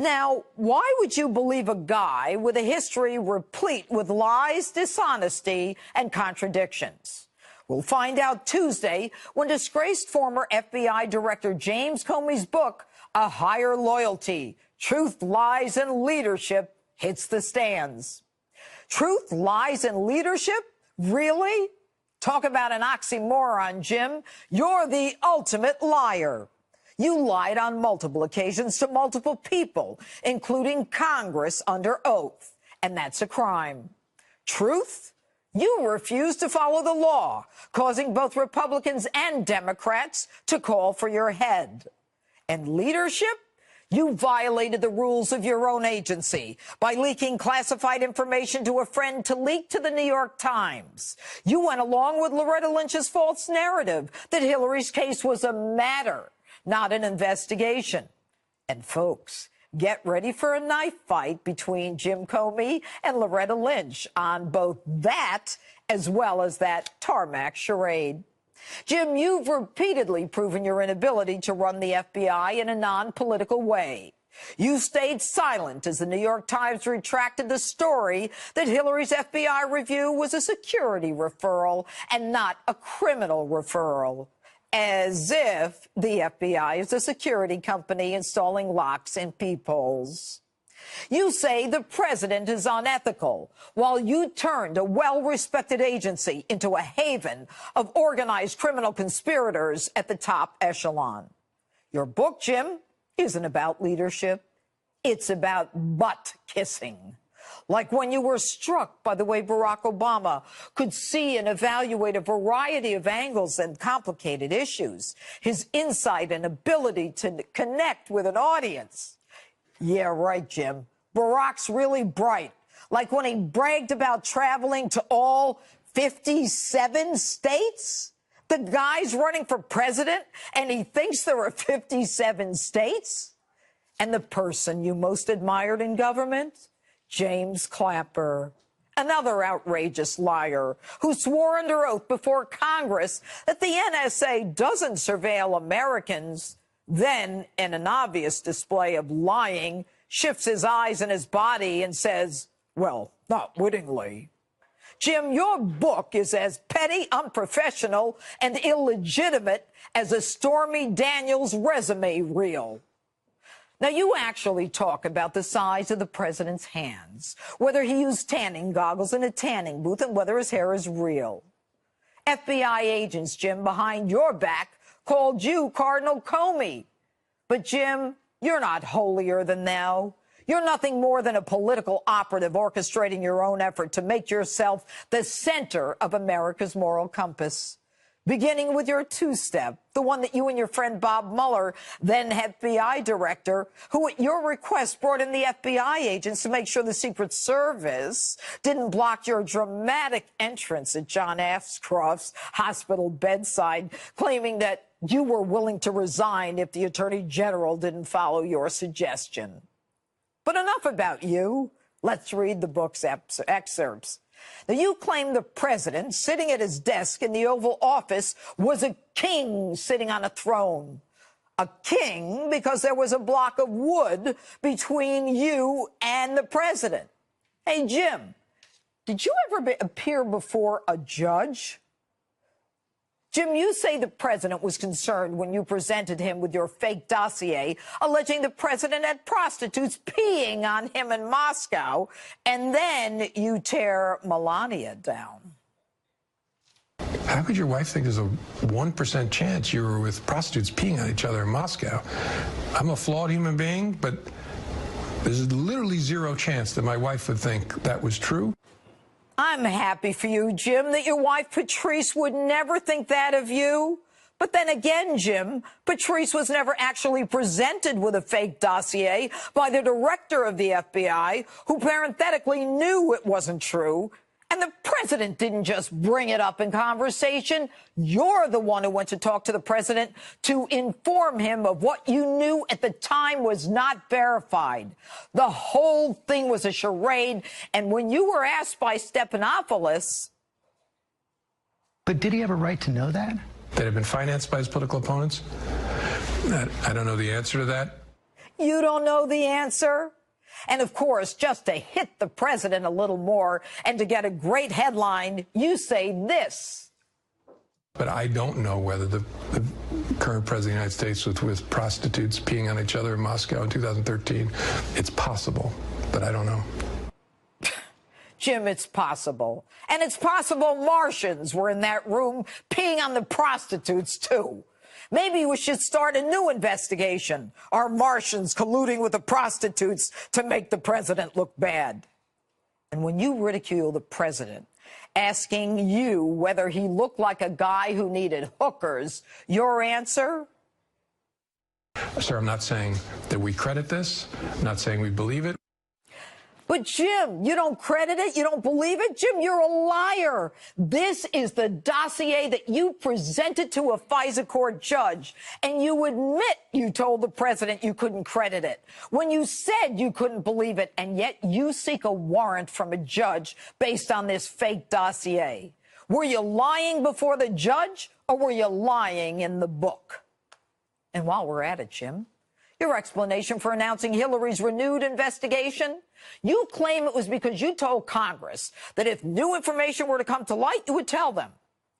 Now, why would you believe a guy with a history replete with lies, dishonesty, and contradictions? We'll find out Tuesday when disgraced former FBI Director James Comey's book, A Higher Loyalty, Truth, Lies, and Leadership, hits the stands. Truth, lies, and leadership? Really? Talk about an oxymoron, Jim. You're the ultimate liar. You lied on multiple occasions to multiple people, including Congress under oath, and that's a crime. Truth? You refused to follow the law, causing both Republicans and Democrats to call for your head. And leadership? You violated the rules of your own agency by leaking classified information to a friend to leak to the New York Times. You went along with Loretta Lynch's false narrative that Hillary's case was a matter, not an investigation. And folks, get ready for a knife fight between Jim Comey and Loretta Lynch on both that as well as that tarmac charade. Jim, you've repeatedly proven your inability to run the FBI in a non-political way. You stayed silent as the New York Times retracted the story that Hillary's FBI review was a security referral and not a criminal referral. As if the FBI is a security company installing locks in peepholes. You say the president is unethical, while you turned a well-respected agency into a haven of organized criminal conspirators at the top echelon. Your book, Jim, isn't about leadership. It's about butt-kissing. Like when you were struck by the way Barack Obama could see and evaluate a variety of angles and complicated issues, his insight and ability to connect with an audience. Yeah, right, Jim. Barack's really bright. Like when he bragged about traveling to all 57 states. The guy's running for president and he thinks there are 57 states. And the person you most admired in government? James Clapper, another outrageous liar who swore under oath before Congress that the NSA doesn't surveil Americans, then, in an obvious display of lying, shifts his eyes and his body and says, well, not wittingly. Jim, your book is as petty, unprofessional, and illegitimate as a Stormy Daniels resume reel. Now, you actually talk about the size of the president's hands, whether he used tanning goggles in a tanning booth, and whether his hair is real. FBI agents, Jim, behind your back called you Cardinal Comey. But, Jim, you're not holier than thou. You're nothing more than a political operative orchestrating your own effort to make yourself the center of America's moral compass. Beginning with your two-step, the one that you and your friend Bob Mueller, then FBI director, who at your request brought in the FBI agents to make sure the Secret Service didn't block your dramatic entrance at John Ashcroft's hospital bedside, claiming that you were willing to resign if the Attorney General didn't follow your suggestion. But enough about you. Let's read the book's excerpts. Now, you claim the president, sitting at his desk in the Oval Office, was a king sitting on a throne. A king because there was a block of wood between you and the president. Hey, Jim, did you ever appear before a judge? Jim, you say the president was concerned when you presented him with your fake dossier, alleging the president had prostitutes peeing on him in Moscow, and then you tear Melania down. How could your wife think there's a 1% chance you were with prostitutes peeing on each other in Moscow? I'm a flawed human being, but there's literally zero chance that my wife would think that was true. I'm happy for you, Jim, that your wife, Patrice, would never think that of you. But then again, Jim, Patrice was never actually presented with a fake dossier by the director of the FBI, who parenthetically knew it wasn't true. And the president didn't just bring it up in conversation. You're the one who went to talk to the president to inform him of what you knew at the time was not verified. The whole thing was a charade. And when you were asked by Stephanopoulos... But did he have a right to know that? That had been financed by his political opponents? I don't know the answer to that. You don't know the answer? And of course, just to hit the president a little more and to get a great headline, you say this. But I don't know whether the current president of the United States was with prostitutes peeing on each other in Moscow in 2013. It's possible, but I don't know. Jim, it's possible. And it's possible Martians were in that room peeing on the prostitutes, too. Maybe we should start a new investigation. Are Martians colluding with the prostitutes to make the president look bad? And when you ridicule the president, asking you whether he looked like a guy who needed hookers, your answer? Sir, I'm not saying that we credit this. I'm not saying we believe it. But, Jim, you don't credit it? You don't believe it? Jim, you're a liar. This is the dossier that you presented to a FISA court judge, and you admit you told the president you couldn't credit it when you said you couldn't believe it, and yet you seek a warrant from a judge based on this fake dossier. Were you lying before the judge, or were you lying in the book? And while we're at it, Jim, your explanation for announcing Hillary's renewed investigation? You claim it was because you told Congress that if new information were to come to light, you would tell them.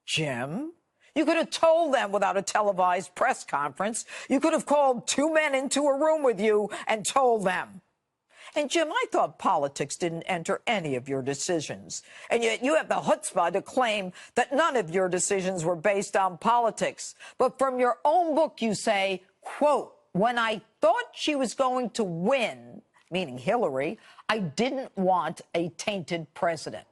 Jim, you could have told them without a televised press conference. You could have called two men into a room with you and told them. And, Jim, I thought politics didn't enter any of your decisions. And yet you have the chutzpah to claim that none of your decisions were based on politics. But from your own book, you say, quote, when I thought she was going to win, meaning Hillary, I didn't want a tainted president.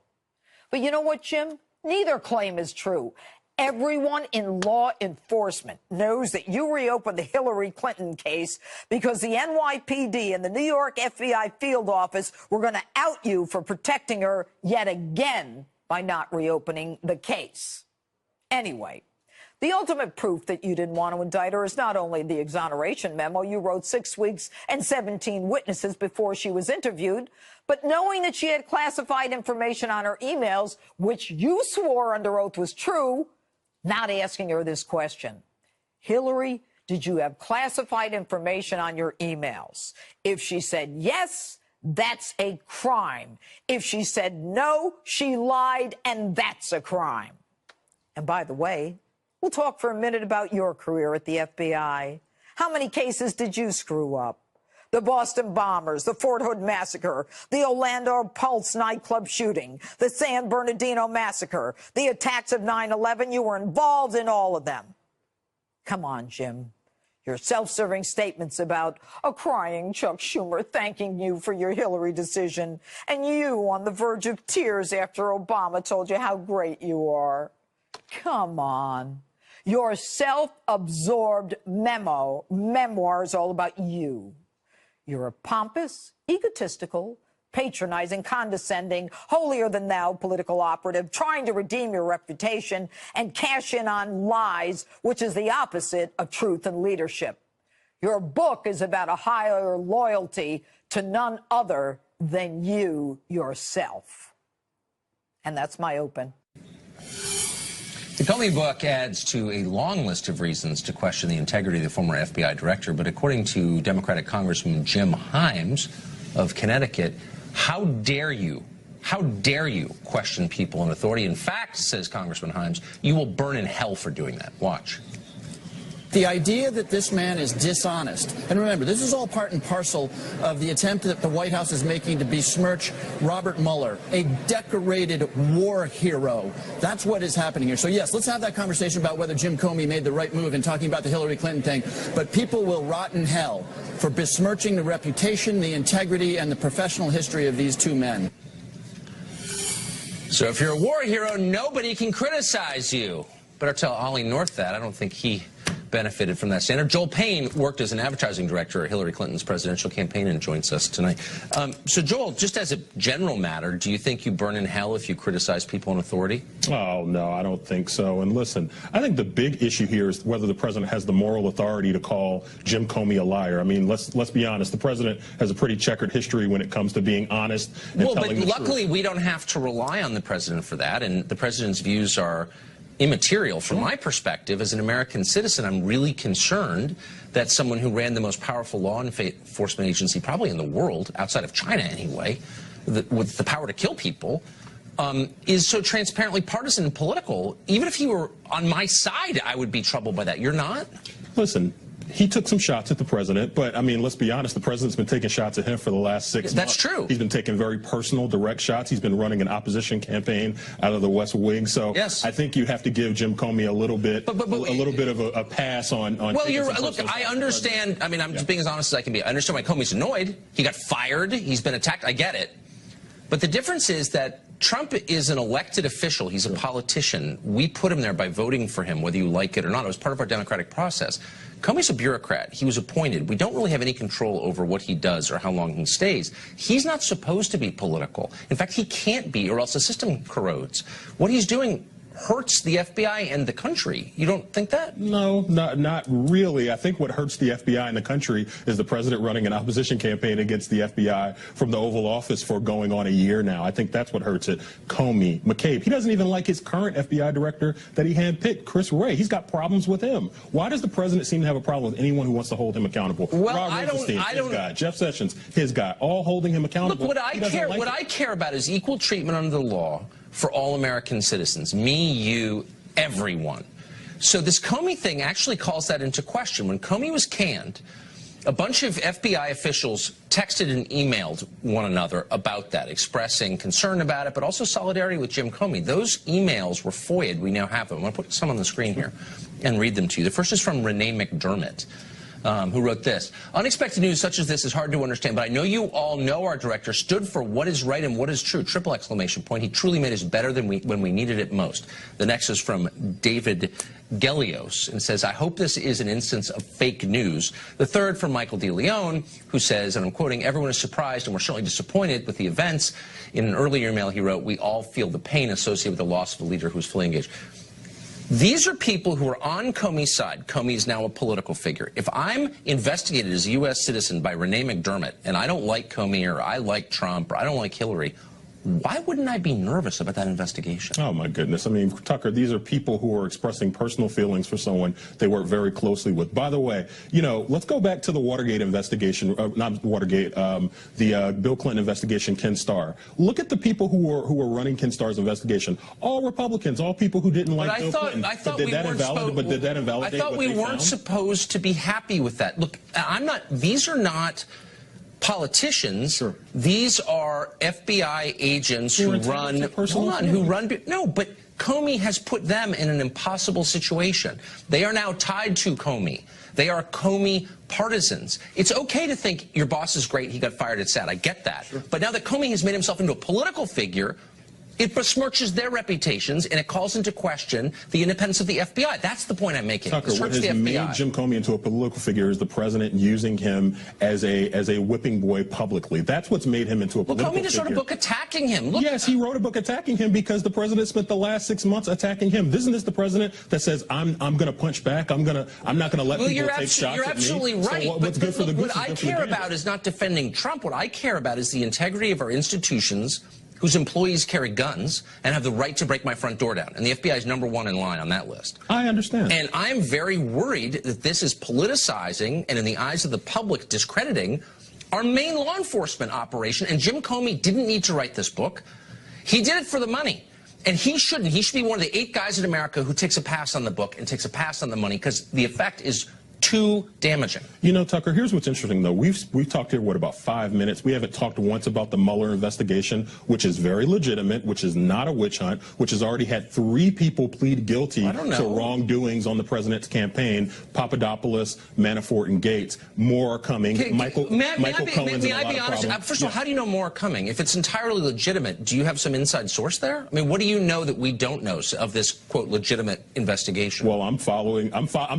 But you know what, Jim? Neither claim is true. Everyone in law enforcement knows that you reopened the Hillary Clinton case because the NYPD and the New York FBI field office were going to out you for protecting her yet again by not reopening the case. Anyway, the ultimate proof that you didn't want to indict her is not only the exoneration memo you wrote 6 weeks and 17 witnesses before she was interviewed, but knowing that she had classified information on her emails, which you swore under oath was true, not asking her this question. Hillary, did you have classified information on your emails? If she said yes, that's a crime. If she said no, she lied, and that's a crime. And by the way, we'll talk for a minute about your career at the FBI. How many cases did you screw up? The Boston bombers, the Fort Hood massacre, the Orlando Pulse nightclub shooting, the San Bernardino massacre, the attacks of 9/11. You were involved in all of them. Come on, Jim. Your self-serving statements about a crying Chuck Schumer thanking you for your Hillary decision, and you on the verge of tears after Obama told you how great you are. Come on. Your self-absorbed memoir is all about you. You're a pompous, egotistical, patronizing, condescending, holier-than-thou political operative trying to redeem your reputation and cash in on lies, which is the opposite of truth and leadership. Your book is about a higher loyalty to none other than you yourself. And that's my open. The Comey book adds to a long list of reasons to question the integrity of the former FBI director, but according to Democratic Congressman Jim Himes of Connecticut, how dare you question people in authority? In fact, says Congressman Himes, you will burn in hell for doing that. Watch. The idea that this man is dishonest, and remember, this is all part and parcel of the attempt that the White House is making to besmirch Robert Mueller, a decorated war hero. That's what is happening here. So yes, let's have that conversation about whether Jim Comey made the right move in talking about the Hillary Clinton thing, but people will rot in hell for besmirching the reputation, the integrity, and the professional history of these two men. So if you're a war hero, nobody can criticize you. Better tell Ollie North that. I don't think he benefited from that standard. Joel Payne worked as an advertising director at Hillary Clinton's presidential campaign and joins us tonight. So, Joel, just as a general matter, do you think you burn in hell if you criticize people in authority? Oh, no, I don't think so. And listen, I think the big issue here is whether the president has the moral authority to call Jim Comey a liar. I mean, let's be honest. The president has a pretty checkered history when it comes to being honest and telling the truth. Well, but luckily we don't have to rely on the president for that, and the president's views are immaterial from my perspective. As an American citizen, I'm really concerned that someone who ran the most powerful law enforcement agency probably in the world, outside of China anyway, with the power to kill people, is so transparently partisan and political. Even if he were on my side, I would be troubled by that. You're not? Listen, he took some shots at the president, but I mean, let's be honest, the president's been taking shots at him for the last 6 months. That's true. He's been taking very personal, direct shots. He's been running an opposition campaign out of the West Wing. So yes. I think you have to give Jim Comey a little bit of a pass on. Well, look, I understand. I mean, I'm just being as honest as I can be. I understand why Comey's annoyed. He got fired. He's been attacked. I get it. But the difference is that Trump is an elected official. He's a politician. We put him there by voting for him, whether you like it or not. It was part of our democratic process. Comey's a bureaucrat. He was appointed. We don't really have any control over what he does or how long he stays. He's not supposed to be political. In fact, he can't be, or else the system corrodes. What he's doing hurts the FBI and the country. You don't think that? No, not really. I think what hurts the FBI and the country is the president running an opposition campaign against the FBI from the Oval Office for going on a year now. I think that's what hurts it. Comey, McCabe, he doesn't even like his current FBI director that he handpicked, Chris Wray. He's got problems with him. Why does the president seem to have a problem with anyone who wants to hold him accountable? Well, Rod Rosenstein, his guy. Jeff Sessions, his guy, all holding him accountable. Look, what I care about is equal treatment under the law for all American citizens, me, you, everyone. So this Comey thing actually calls that into question. When Comey was canned, a bunch of FBI officials texted and emailed one another about that, expressing concern about it, but also solidarity with Jim Comey. Those emails were FOIA'd. We now have them. I'm going to put some on the screen here and read them to you. The first is from Renee McDermott, who wrote this. Unexpected news such as this is hard to understand, but I know you all know our director stood for what is right and what is true. Triple exclamation point. He truly made us better than when we needed it most. The next is from David Gelios and says, I hope this is an instance of fake news. The third from Michael DeLeon, who says, and I'm quoting, everyone is surprised and we're certainly disappointed with the events. In an earlier email he wrote, we all feel the pain associated with the loss of a leader who's fully engaged. These are people who are on Comey's side. Comey is now a political figure. If I'm investigated as a U.S. citizen by Renee McDermott and I don't like Comey or I like Trump or I don't like Hillary, why wouldn't I be nervous about that investigation? Oh, my goodness. I mean, Tucker, these are people who are expressing personal feelings for someone they work very closely with. By the way, you know, let's go back to the Watergate investigation, not Watergate, the Bill Clinton investigation, Ken Starr. Look at the people who were running Ken Starr's investigation. All Republicans, all people who didn't like Bill Clinton. I thought we weren't supposed to be happy with that. Look, these are not politicians. Sure. These are FBI agents who run, no, but Comey has put them in an impossible situation. They are now tied to Comey. They are Comey partisans. It's okay to think your boss is great, he got fired, it's sad. I get that. Sure. But now that Comey has made himself into a political figure, it besmirches their reputations, and it calls into question the independence of the FBI. That's the point I'm making. Tucker, what has made Jim Comey into a political figure is the president using him as a whipping boy publicly. That's what's made him into a political figure. Well, Comey just wrote a book attacking him. Look, yes, he wrote a book attacking him because the president spent the last 6 months attacking him. Isn't this the president that says, I'm going to punch back, I'm not going to let people take shots at me? You're absolutely right. So what's good for the goose? What I care about is not defending Trump. What I care about is the integrity of our institutions, whose employees carry guns and have the right to break my front door down. And the FBI is #1 in line on that list. I understand. And I'm very worried that this is politicizing and, in the eyes of the public, discrediting our main law enforcement operation. And Jim Comey didn't need to write this book. He did it for the money. And he shouldn't. He should be one of the 8 guys in America who takes a pass on the book and takes a pass on the money, because the effect is too damaging. You know, Tucker, here's what's interesting, though. We've talked here, what, about 5 minutes? We haven't talked once about the Mueller investigation, which is very legitimate, which is not a witch hunt, which has already had 3 people plead guilty to wrongdoings on the president's campaign: Papadopoulos, Manafort, and Gates. More are coming. Michael Cohen's in a lot of problems. First of all, how do you know more are coming? If it's entirely legitimate, do you have some inside source there? I mean, what do you know that we don't know of this, quote, legitimate investigation? Well, I'm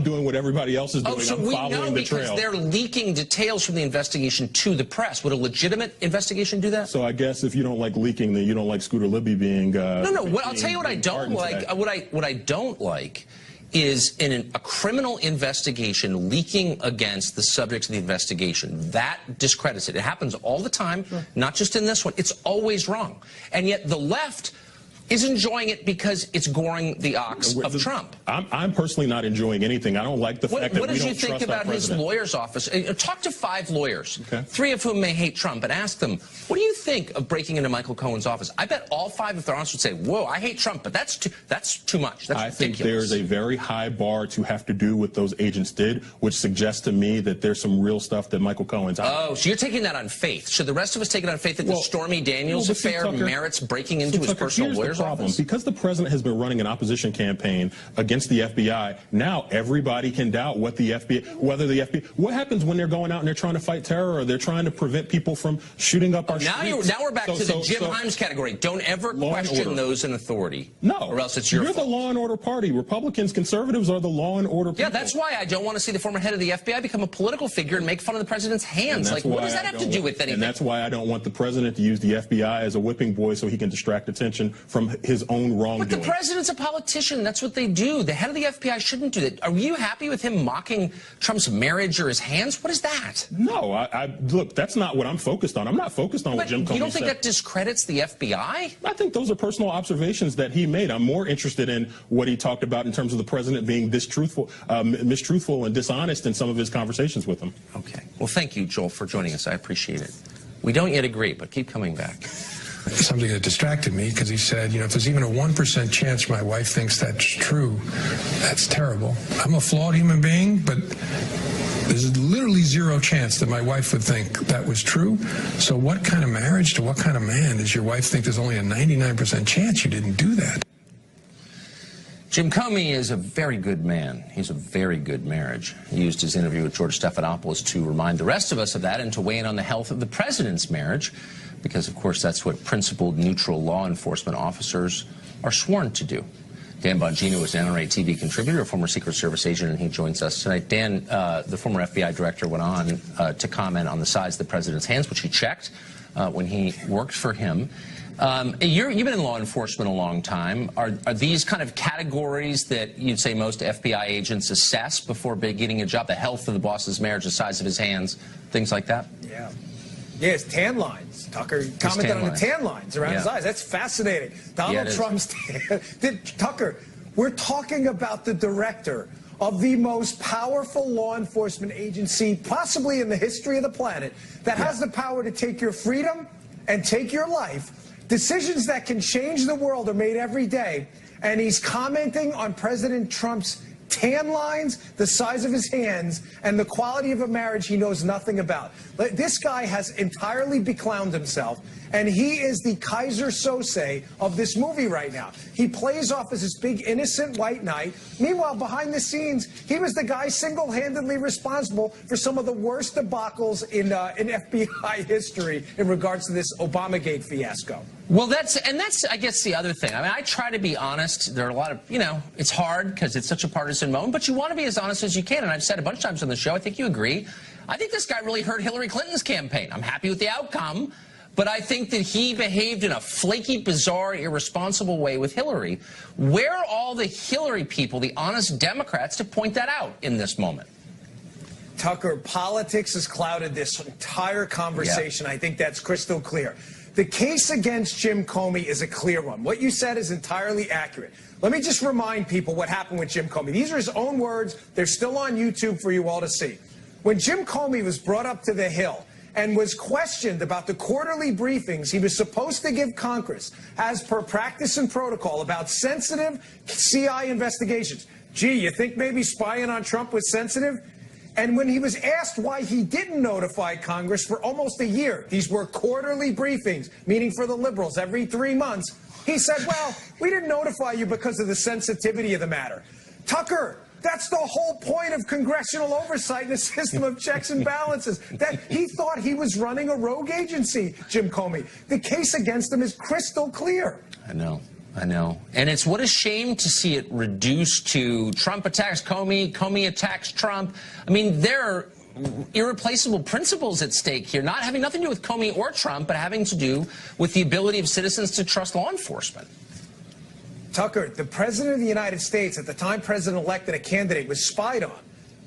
doing what everybody else is doing. So we know because they're leaking details from the investigation to the press. Would a legitimate investigation do that? So I guess if you don't like leaking, then you don't like Scooter Libby being... no. I'll tell you what I don't like. What I don't like is in a criminal investigation leaking against the subjects of the investigation. That discredits it. It happens all the time, not just in this one. It's always wrong. And yet the left is enjoying it because it's goring the ox of Trump. I'm personally not enjoying anything. I don't like the fact that we don't trust our president. What did you think about his lawyer's office? Talk to 5 lawyers, 3 of whom may hate Trump, and ask them, what do you think of breaking into Michael Cohen's office? I bet all 5, if they're honest, would say, whoa, I hate Trump, but that's too much. That's ridiculous. I think there's a very high bar to have to do what those agents did, which suggests to me that there's some real stuff that Michael Cohen's out. Oh, so you're taking that on faith. Should the rest of us take it on faith that the Stormy Daniels affair merits breaking into his personal lawyer's office? Because the president has been running an opposition campaign against the FBI, now everybody can doubt what the FBI, what happens when they're going out and they're trying to fight terror or they're trying to prevent people from shooting up our streets. Now we're back to the Jim Himes category. Don't ever question those in authority. No. Or else it's your fault. You're the law and order party. Republicans, conservatives are the law and order people. Yeah, that's why I don't want to see the former head of the FBI become a political figure and make fun of the president's hands. Like, what does that have to do with anything? And that's why I don't want the president to use the FBI as a whipping boy so he can distract attention from his own wrongdoing. But the president's a politician. That's what they do. The head of the FBI shouldn't do that. Are you happy with him mocking Trump's marriage or his hands? What is that? No, look, that's not what I'm focused on. I'm not focused on what Jim Comey said. You don't think that discredits the FBI? I think those are personal observations that he made. I'm more interested in what he talked about in terms of the president being mistruthful and dishonest in some of his conversations with him. Okay. Well, thank you, Joel, for joining us. I appreciate it. We don't yet agree, but keep coming back. Something that distracted me because he said, if there's even a 1% chance my wife thinks that's true, that's terrible. I'm a flawed human being, but there's literally 0 chance that my wife would think that was true. So what kind of marriage to what kind of man does your wife think there's only a 99% chance you didn't do that? Jim Comey is a very good man. He's a very good marriage. He used his interview with George Stephanopoulos to remind the rest of us of that and to weigh in on the health of the president's marriage, because, of course, that's what principled, neutral law enforcement officers are sworn to do. Dan Bongino is an NRA TV contributor, a former Secret Service agent, and he joins us tonight. Dan, the former FBI director, went on to comment on the size of the president's hands, which he checked when he worked for him. You've been in law enforcement a long time. Are these kind of categories that you'd say most FBI agents assess before beginning a job? The health of the boss's marriage, the size of his hands, things like that? Yeah. Yeah, his tan lines. Tucker commented on the tan lines around his eyes. That's fascinating. Donald Trump's tan. Tucker, we're talking about the director of the most powerful law enforcement agency possibly in the history of the planet that has the power to take your freedom and take your life. Decisions that can change the world are made every day, and he's commenting on President Trump's tan lines, the size of his hands, and the quality of a marriage he knows nothing about. This guy has entirely beclowned himself, and he is the Kaiser Sose of this movie right now. He plays off as this big innocent white knight. Meanwhile, behind the scenes, he was the guy single-handedly responsible for some of the worst debacles in FBI history in regards to this Obamagate fiasco. Well, that's, I guess, the other thing. I mean, I try to be honest. There are a lot of, it's hard because it's such a partisan moment, but you want to be as honest as you can. And I've said a bunch of times on the show, I think you agree. I think this guy really hurt Hillary Clinton's campaign. I'm happy with the outcome, but I think that he behaved in a flaky, bizarre, irresponsible way with Hillary. Where are all the Hillary people, the honest Democrats, to point that out in this moment? Tucker, politics has clouded this entire conversation. I think that's crystal clear. The case against Jim Comey is a clear one. What you said is entirely accurate. Let me just remind people what happened with Jim Comey. These are his own words. They're still on YouTube for you all to see. When Jim Comey was brought up to the Hill and was questioned about the quarterly briefings he was supposed to give Congress as per practice and protocol about sensitive CI investigations. Gee, you think maybe spying on Trump was sensitive? And when he was asked why he didn't notify Congress for almost a year, these were quarterly briefings, meaning for the liberals every 3 months, he said, well, we didn't notify you because of the sensitivity of the matter. Tucker, that's the whole point of congressional oversight and a system of checks and balances. That he thought he was running a rogue agency, Jim Comey. The case against him is crystal clear. I know. And it's what a shame to see it reduced to Trump attacks Comey, Comey attacks Trump. I mean, there are irreplaceable principles at stake here, not having nothing to do with Comey or Trump, but having to do with the ability of citizens to trust law enforcement. Tucker, the president of the United States, at the time president-elect and a candidate, was spied on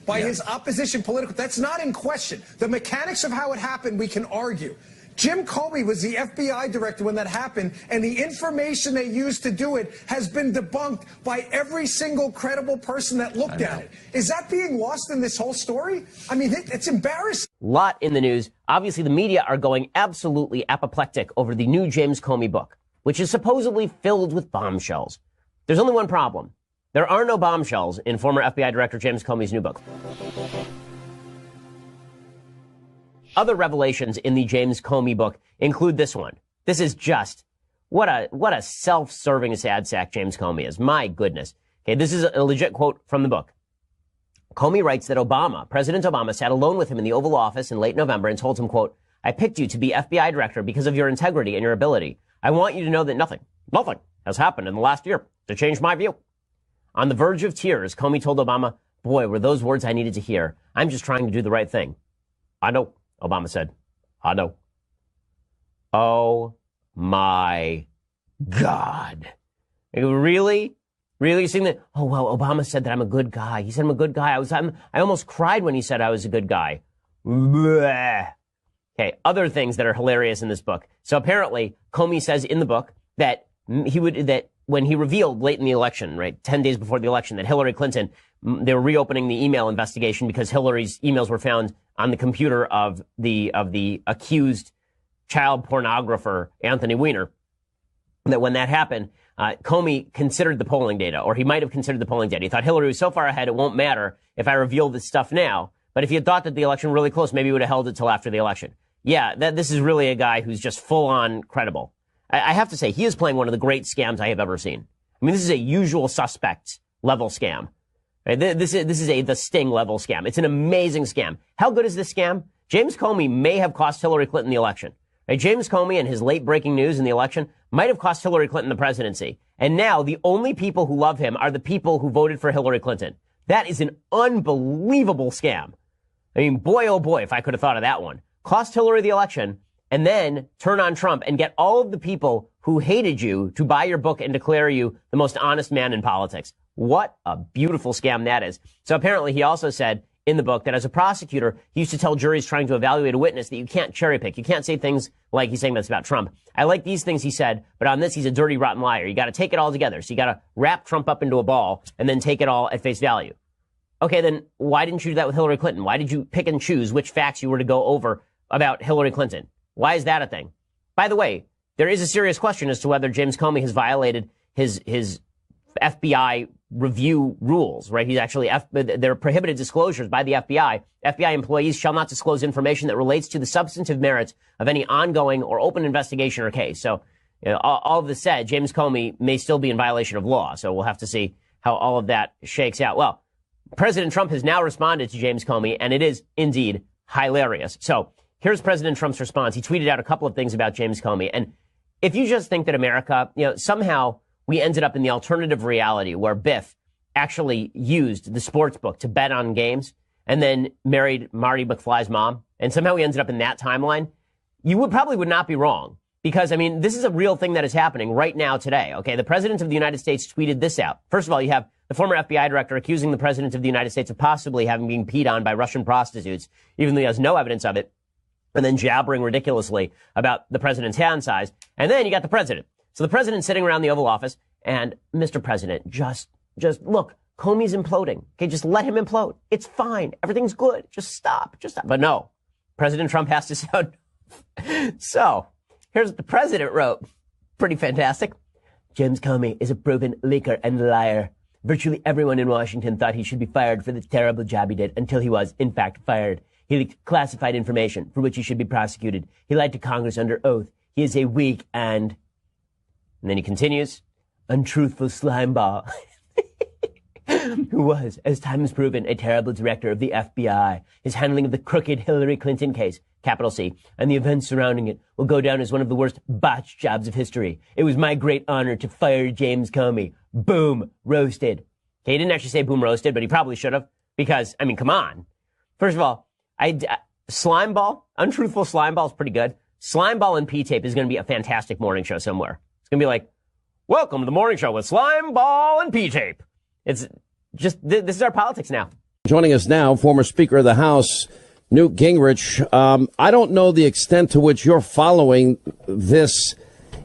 by his opposition political. That's not in question. The mechanics of how it happened, we can argue. Jim Comey was the FBI director when that happened, and the information they used to do it has been debunked by every single credible person that looked at it. Is that being lost in this whole story? I mean, it's embarrassing. Lot in the news. Obviously, the media are going absolutely apoplectic over the new James Comey book, which is supposedly filled with bombshells. There's only one problem. There are no bombshells in former FBI Director James Comey's new book. Other revelations in the James Comey book include this one. This is just, what a self-serving sad sack James Comey is. My goodness. Okay, this is a legit quote from the book. Comey writes that President Obama sat alone with him in the Oval Office in late November and told him, quote, "I picked you to be FBI director because of your integrity and your ability. I want you to know that nothing has happened in the last year to change my view." On the verge of tears, Comey told Obama, "Boy, were those words I needed to hear. I'm just trying to do the right thing." "I know," Obama said. "I know." Oh my God. Really? Really? You seeing that? Oh, well, Obama said that I'm a good guy. He said I'm a good guy. I almost cried when he said I was a good guy. Blech. Okay, other things that are hilarious in this book. So apparently, Comey says in the book that when he revealed late in the election, right, 10 days before the election, that Hillary Clinton, they were reopening the email investigation because Hillary's emails were found on the computer of the accused child pornographer, Anthony Weiner, that when that happened, Comey considered the polling data, or he might have considered the polling data. He thought Hillary was so far ahead, it won't matter if I reveal this stuff now. But if he had thought that the election was really close, maybe he would have held it till after the election. Yeah, this is really a guy who's just full on credible. I have to say, he is playing one of the great scams I have ever seen. I mean, this is a usual suspect level scam. Right? This is the Sting level scam. It's an amazing scam. How good is this scam? James Comey may have cost Hillary Clinton the election. Right? James Comey and his late breaking news in the election might have cost Hillary Clinton the presidency. And now the only people who love him are the people who voted for Hillary Clinton. That is an unbelievable scam. I mean, boy, oh boy, if I could have thought of that one. Cost Hillary the election and then turn on Trump and get all of the people who hated you to buy your book and declare you the most honest man in politics. What a beautiful scam that is. So apparently he also said in the book that as a prosecutor, he used to tell juries trying to evaluate a witness that you can't cherry pick. You can't say things like he's saying that's about Trump. I like these things he said, but on this, he's a dirty, rotten liar. You got to take it all together. So you got to wrap Trump up into a ball and then take it all at face value. Okay, then why didn't you do that with Hillary Clinton? Why did you pick and choose which facts you were to go over about Hillary Clinton? Why is that a thing? By the way, there is a serious question as to whether James Comey has violated his FBI review rules, right? He's actually, there are prohibited disclosures by the FBI. FBI employees shall not disclose information that relates to the substantive merits of any ongoing or open investigation or case. So, you know, all of this said, James Comey may still be in violation of law. So we'll have to see how all of that shakes out. Well, President Trump has now responded to James Comey, and it is indeed hilarious. So here's President Trump's response. He tweeted out a couple of things about James Comey. And if you just think that America, you know, somehow we ended up in the alternative reality where Biff actually used the sports book to bet on games and then married Marty McFly's mom, and somehow we ended up in that timeline, you would not be wrong. Because, I mean, this is a real thing that is happening right now today, okay? The President of the United States tweeted this out. First of all, you have the former FBI director accusing the President of the United States of possibly having been peed on by Russian prostitutes, even though he has no evidence of it, and then jabbering ridiculously about the President's hand size. And then you got the President. So the President's sitting around the Oval Office, and Mr. President, just look, Comey's imploding. Okay, just let him implode. It's fine. Everything's good. Just stop. But no, President Trump has to sound. So here's what the President wrote. Pretty fantastic. James Comey is a proven leaker and liar. Virtually everyone in Washington thought he should be fired for the terrible job he did until he was, in fact, fired. He leaked classified information for which he should be prosecuted. He lied to Congress under oath. He is a weak and then he continues, untruthful slimeball who was, as time has proven, a terrible director of the FBI. His handling of the crooked Hillary Clinton case, capital C, and the events surrounding it will go down as one of the worst botched jobs of history. It was my great honor to fire James Comey. Boom, roasted. Okay, he didn't actually say boom, roasted, but he probably should have, because, I mean, come on. First of all, slimeball, untruthful slimeball is pretty good. Slimeball and P-tape is going to be a fantastic morning show somewhere. It's going to be like, welcome to the morning show with Slimeball and P-tape. It's just, this is our politics now. Joining us now, former Speaker of the House, Newt Gingrich. I don't know the extent to which you're following this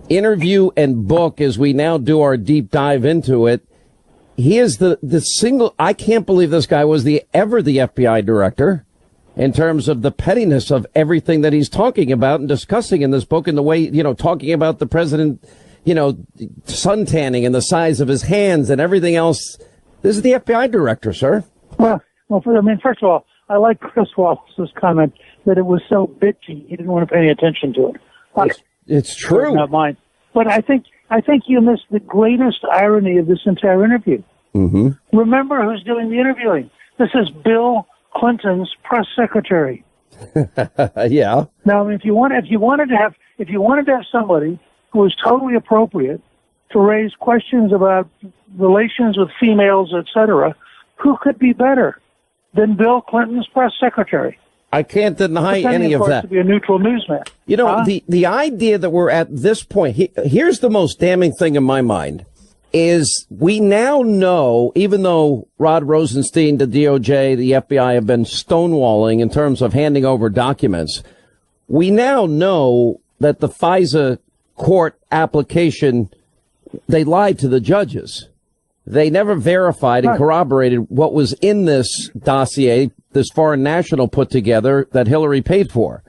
interview and book as we now do our deep dive into it. He is the single. I can't believe this guy was ever the FBI director in terms of the pettiness of everything that he's talking about and discussing in this book, and the way, talking about the president, suntanning and the size of his hands and everything else. This is the FBI director, sir. Well, first of all, I like Chris Wallace's comment that it was so bitchy he didn't want to pay any attention to it. It's true. Not mine. But I think you missed the greatest irony of this entire interview. Mm-hmm. Remember who's doing the interviewing. This is Bill Clinton's press secretary. Yeah. Now, if you wanted to have somebody who was totally appropriate to raise questions about relations with females, etc., who could be better than Bill Clinton's press secretary? I can't deny any of that. To be a neutral newsman. The idea that we're at this point, here's the most damning thing in my mind, is we now know, even though Rod Rosenstein, the DOJ, the FBI have been stonewalling in terms of handing over documents, we now know that the FISA court application, they lied to the judges. They never verified and corroborated what was in this dossier, this foreign national put together that Hillary paid for.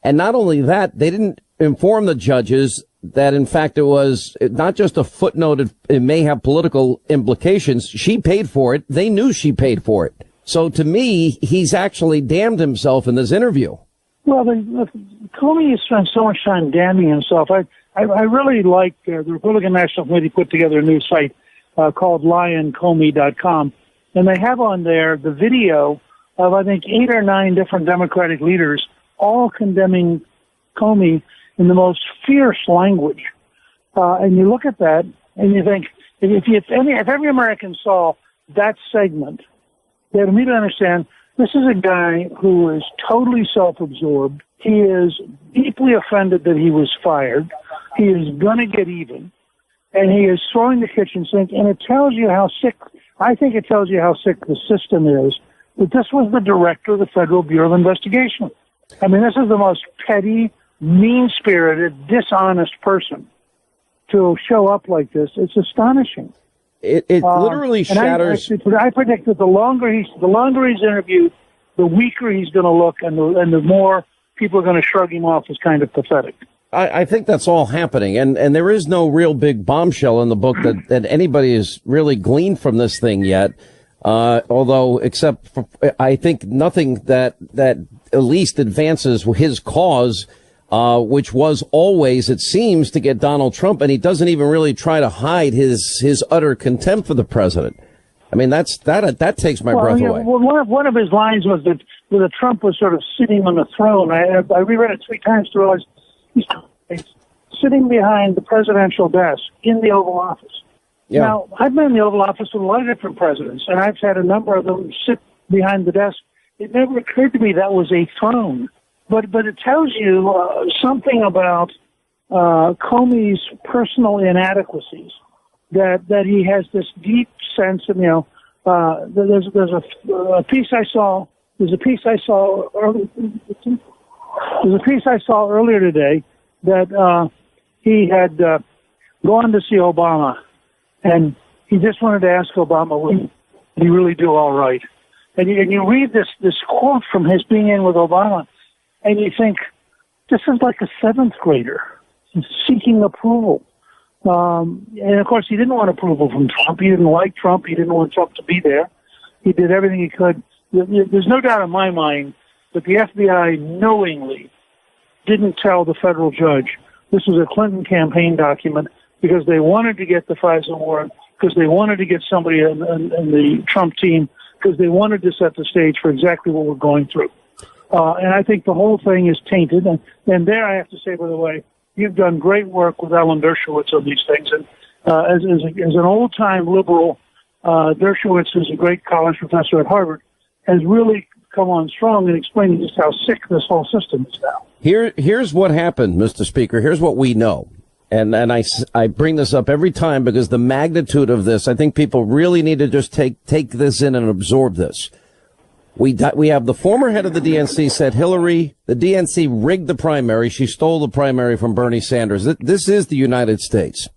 And not only that, they didn't inform the judges that, in fact, it was not just a footnote. It may have political implications. She paid for it. They knew she paid for it. So to me, he's actually damned himself in this interview. Well, Comey has spent so much time damning himself. I really like the Republican National Committee put together a new site called lioncomey.com. And they have on there the video of, I think, 8 or 9 different Democratic leaders all condemning Comey in the most fierce language. And you look at that and you think, if every American saw that segment, they'd immediately understand this is a guy who is totally self-absorbed. He is deeply offended that he was fired. He is going to get even. And he is throwing the kitchen sink. And it tells you how sick, I think it tells you how sick the system is, that this was the director of the Federal Bureau of Investigation. I mean, this is the most petty, mean-spirited, dishonest person to show up like this. It's astonishing. It literally shatters. I predict that the longer he's interviewed, the weaker he's going to look, and the more people are going to shrug him off as kind of pathetic. I think that's all happening, and there is no real big bombshell in the book that anybody has really gleaned from this thing yet. Although, except for, I think nothing that at least advances his cause, which was always, it seems, to get Donald Trump, and he doesn't even really try to hide his utter contempt for the president. I mean, that takes my breath away. Well, one of his lines was that Trump was sort of sitting on the throne. I reread it 3 times to realize he's sitting behind the presidential desk in the Oval Office. Yeah. Now, I've been in the Oval Office with a lot of different presidents, and I've had a number of them sit behind the desk. It never occurred to me that was a throne. But it tells you something about Comey's personal inadequacies, that he has this deep sense of, there's a piece I saw earlier today that he had gone to see Obama, and he just wanted to ask Obama, would he really do all right? And you read this quote from his being in with Obama, and you think, this is like a 7th grader seeking approval. And of course, he didn't want approval from Trump. He didn't like Trump. He didn't want Trump to be there. He did everything he could. There's no doubt in my mind that the FBI knowingly didn't tell the federal judge this was a Clinton campaign document because they wanted to get the FISA warrant, because they wanted to get somebody in the Trump team, because they wanted to set the stage for exactly what we're going through. And I think the whole thing is tainted. And there I have to say, by the way, you've done great work with Alan Dershowitz on these things. And as an old-time liberal, Dershowitz, who's a great college professor at Harvard, has really come on strong in explaining just how sick this whole system is now. Here's what happened, Mr. Speaker. Here's what we know. And I bring this up every time because the magnitude of this, I think people really need to just take this in and absorb this. We have the former head of the DNC said the DNC rigged the primary. She stole the primary from Bernie Sanders. This is the United States.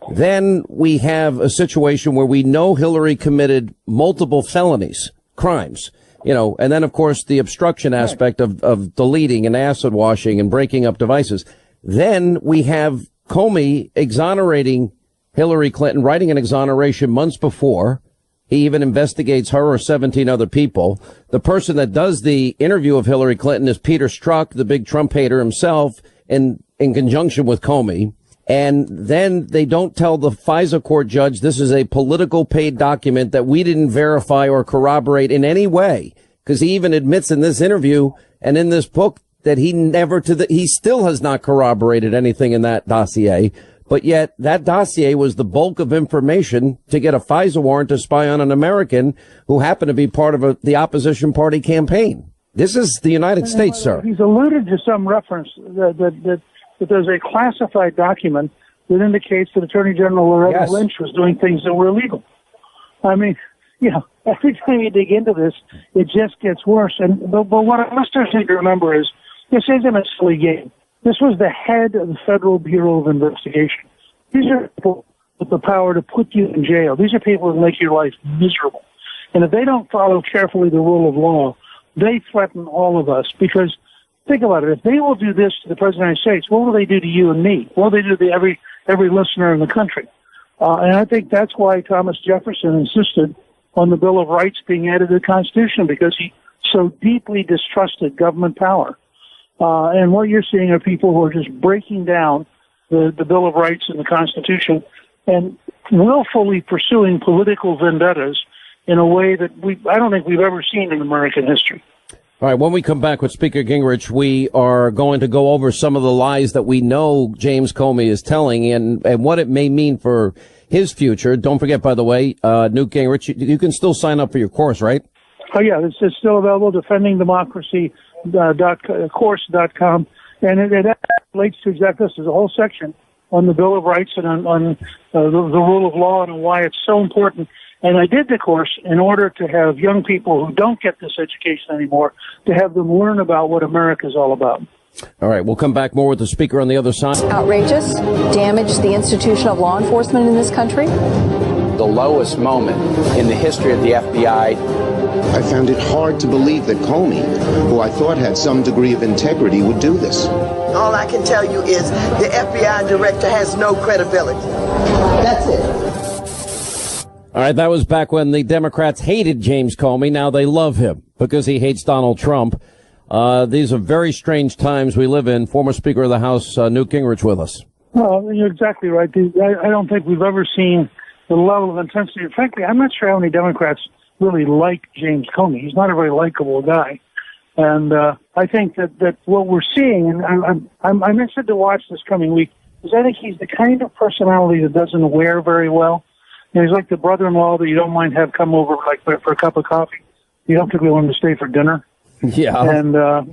Then we have a situation where we know Hillary committed multiple felonies, crimes, and then, of course, the obstruction aspect of deleting and acid washing and breaking up devices. Then we have Comey exonerating Hillary Clinton, writing an exoneration months before. He even investigates her or 17 other people. The person that does the interview of Hillary Clinton is Peter Strzok, the big Trump hater himself, in conjunction with Comey. And then they don't tell the FISA court judge this is a political paid document that we didn't verify or corroborate in any way, because he even admits in this interview and in this book that he still has not corroborated anything in that dossier. But yet that dossier was the bulk of information to get a FISA warrant to spy on an American who happened to be part of the opposition party campaign. This is the United States, sir. He's alluded to some reference that there's a classified document that indicates that Attorney General Loretta Lynch was doing things that were illegal. I mean, every time you dig into this, it just gets worse. But what our listeners need to remember is this isn't a silly game. This was the head of the Federal Bureau of Investigation. These are people with the power to put you in jail. These are people who make your life miserable. And if they don't follow carefully the rule of law, they threaten all of us. Because think about it. If they will do this to the President of the United States, what will they do to you and me? What will they do to every listener in the country? And I think that's why Thomas Jefferson insisted on the Bill of Rights being added to the Constitution, because he so deeply distrusted government power. And what you're seeing are people who are just breaking down the Bill of Rights and the Constitution and willfully pursuing political vendettas in a way that I don't think we've ever seen in American history. All right, when we come back with Speaker Gingrich, we are going to go over some of the lies that we know James Comey is telling and what it may mean for his future. Don't forget, by the way, Newt Gingrich, you can still sign up for your course, right? Oh, yeah, it's still available, defendingdemocracy.course.com. And it relates to exactly this. There's a whole section on the Bill of Rights and on the rule of law and why it's so important. And I did the course in order to have young people who don't get this education anymore, to have them learn about what America is all about. All right, we'll come back more with the speaker on the other side. Outrageous, damaged the institution of law enforcement in this country. The lowest moment in the history of the FBI. I found it hard to believe that Comey, who I thought had some degree of integrity, would do this. All I can tell you is the FBI director has no credibility. That's it. All right, that was back when the Democrats hated James Comey. Now they love him because he hates Donald Trump. These are very strange times we live in. Former Speaker of the House, Newt Gingrich, with us. Well, you're exactly right. I don't think we've ever seen the level of intensity. Frankly, I'm not sure how many Democrats really like James Comey. He's not a very likable guy. And I think that what we're seeing, and I'm interested to watch this coming week, is I think he's the kind of personality that doesn't wear very well. And he's like the brother-in-law that you don't mind have come over like for a cup of coffee. You don't particularly want him to stay for dinner. Yeah. And I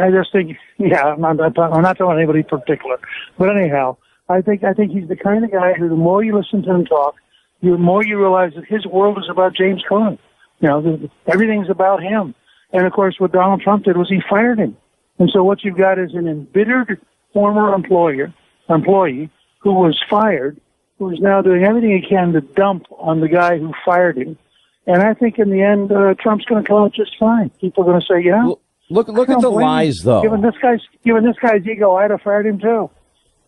just think, I'm not telling anybody in particular. But anyhow, I think he's the kind of guy who the more you listen to him talk, the more you realize that his world is about James Comey. Everything's about him. And, of course, what Donald Trump did was he fired him. And so what you've got is an embittered former employee who was fired, who is now doing everything he can to dump on the guy who fired him. And I think in the end, Trump's going to come out just fine. People are going to say, Look at the lies, though. Given this guy's ego, I'd have fired him, too.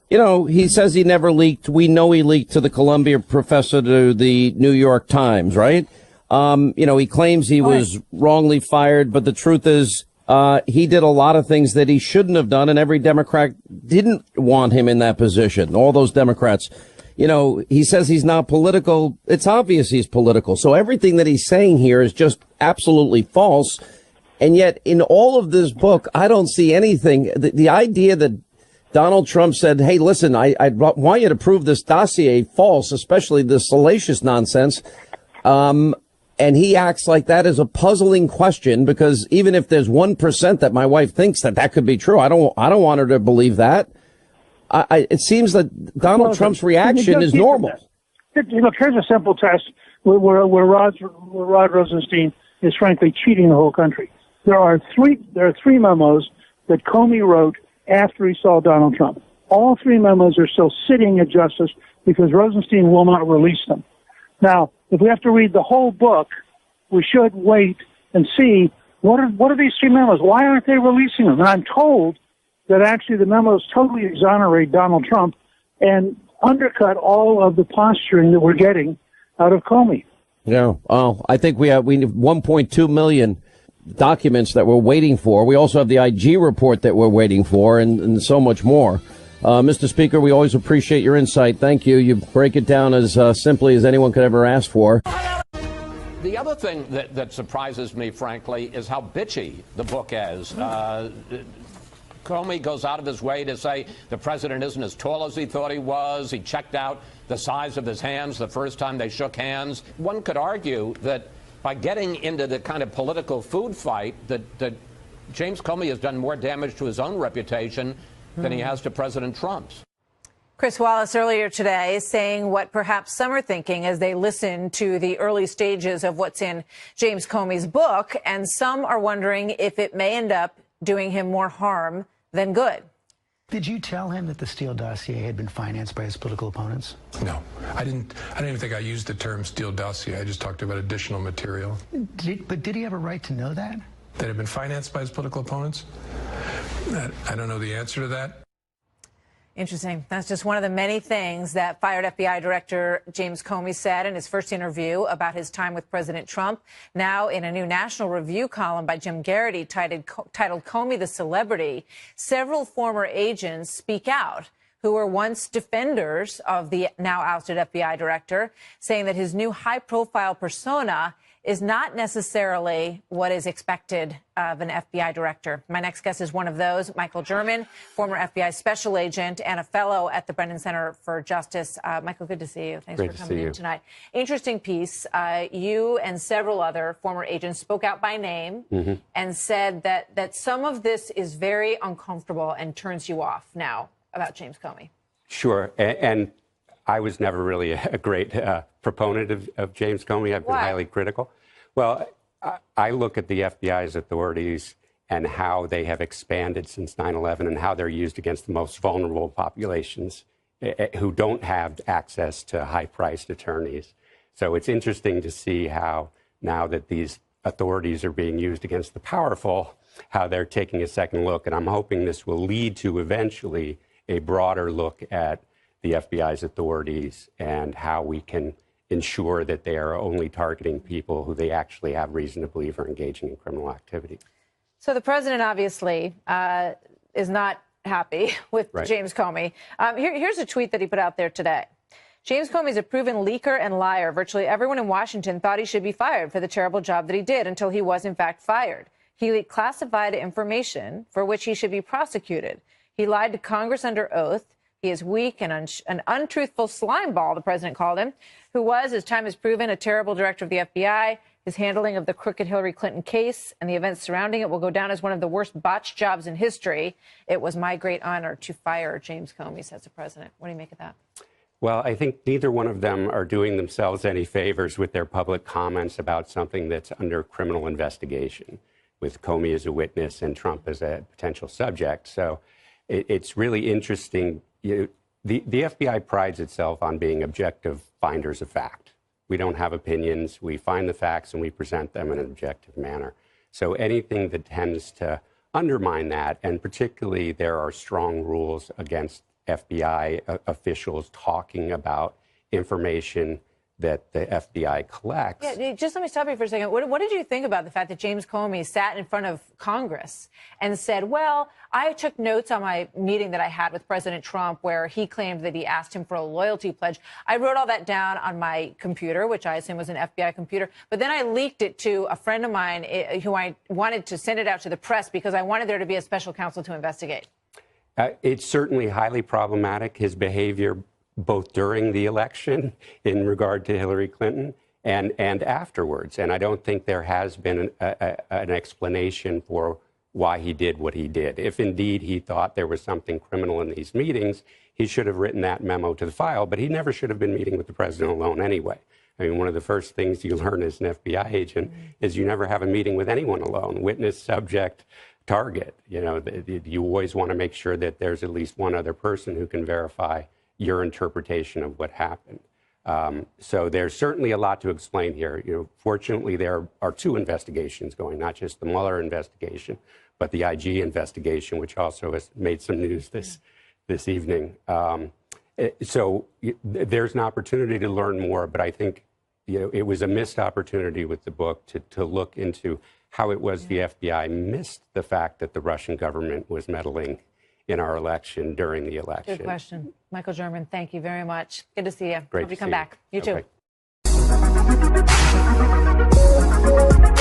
He says he never leaked. We know he leaked to the Columbia professor to the New York Times, right? He claims he was wrongly fired, but the truth is, he did a lot of things that he shouldn't have done, and every Democrat didn't want him in that position. All those Democrats. He says he's not political. It's obvious he's political. So everything that he's saying here is just absolutely false. And yet in all of this book, I don't see anything. The idea that Donald Trump said, hey, listen, I want you to prove this dossier false, especially this salacious nonsense. And he acts like that is a puzzling question, because even if there's 1% that my wife thinks that could be true, I don't want her to believe that. It seems that Donald Trump's reaction is normal. Look, here's a simple test where Rod Rosenstein is frankly cheating the whole country. There are three memos that Comey wrote after he saw Donald Trump. All three memos are still sitting at Justice because Rosenstein will not release them. Now, if we have to read the whole book, we should wait and see what are these three memos? Why aren't they releasing them? And I'm told that actually the memos totally exonerate Donald Trump and undercut all of the posturing that we're getting out of Comey. Yeah. Oh, I think we need 1.2 million documents that we're waiting for. We also have the IG report that we're waiting for and so much more. Mr. Speaker, we always appreciate your insight. Thank you. You break it down as simply as anyone could ever ask for. The other thing that surprises me, frankly, is how bitchy the book is. Comey goes out of his way to say the president isn't as tall as he thought he was. He checked out the size of his hands the first time they shook hands. One could argue that by getting into the kind of political food fight that James Comey has done more damage to his own reputation than he has to President Trump's. Chris Wallace earlier today saying what perhaps some are thinking as they listen to the early stages of what's in James Comey's book, and some are wondering if it may end up doing him more harm than good. Did you tell him that the Steele dossier had been financed by his political opponents? No, I didn't even think I used the term Steele dossier. I just talked about additional material. But did he have a right to know that? That had been financed by his political opponents? I don't know the answer to that. Interesting. That's just one of the many things that fired FBI Director James Comey said in his first interview about his time with President Trump. Now, in a new National Review column by Jim Garrity titled Comey the Celebrity, several former agents speak out who were once defenders of the now ousted FBI director, saying that his new high-profile persona is not necessarily what is expected of an FBI director. My next guest is one of those, Michael German, former FBI special agent and a fellow at the Brennan Center for Justice. Michael, good to see you. Thanks for coming in tonight. Interesting piece. You and several other former agents spoke out by name and said that some of this is very uncomfortable and turns you off now about James Comey. Sure. And I was never really a great proponent of James Comey. I've been highly critical. Well, I look at the FBI's authorities and how they have expanded since 9/11 and how they're used against the most vulnerable populations who don't have access to high-priced attorneys. So it's interesting to see how now that these authorities are being used against the powerful, how they're taking a second look. And I'm hoping this will lead to eventually a broader look at the FBI's authorities and how we can ensure that they are only targeting people who they actually have reason to believe are engaging in criminal activity. So the president obviously is not happy with James Comey. Here's a tweet that he put out there today. James Comey is a proven leaker and liar. Virtually everyone in Washington thought he should be fired for the terrible job that he did until he was in fact fired. He leaked classified information for which he should be prosecuted. He lied to Congress under oath. He is weak and an untruthful slimeball, the president called him, who was, as time has proven, a terrible director of the FBI. His handling of the crooked Hillary Clinton case and the events surrounding it will go down as one of the worst botched jobs in history. It was my great honor to fire James Comey, says the president. What do you make of that? Well, I think neither one of them are doing themselves any favors with their public comments about something that's under criminal investigation, with Comey as a witness and Trump as a potential subject. So it's really interesting. The FBI prides itself on being objective finders of fact. We don't have opinions. We find the facts and we present them in an objective manner. So anything that tends to undermine that, and particularly there are strong rules against FBI officials talking about information that the FBI collects. Yeah, just let me stop you for a second. What did you think about the fact that James Comey sat in front of Congress and said, well, I took notes on my meeting that I had with President Trump where he claimed that he asked him for a loyalty pledge. I wrote all that down on my computer, which I assume was an FBI computer, but then I leaked it to a friend of mine who I wanted to send it out to the press because I wanted there to be a special counsel to investigate. It's certainly highly problematic, his behavior both during the election in regard to Hillary Clinton and afterwards. And I don't think there has been an explanation for why he did what he did. If indeed he thought there was something criminal in these meetings, he should have written that memo to the file, but he never should have been meeting with the president alone anyway. I mean, one of the first things you learn as an FBI agent is you never have a meeting with anyone alone, witness, subject, target. You know, you always want to make sure that there's at least one other person who can verify your interpretation of what happened. So there's certainly a lot to explain here. You know, fortunately, there are two investigations going, not just the Mueller investigation, but the IG investigation, which also has made some news this evening. So there's an opportunity to learn more, but I think, you know, it was a missed opportunity with the book to look into how it was the FBI missed the fact that the Russian government was meddling in our election during the election. Good question. Michael German, thank you very much. Good to see you. Great Hope you to come see back. You Okay. too.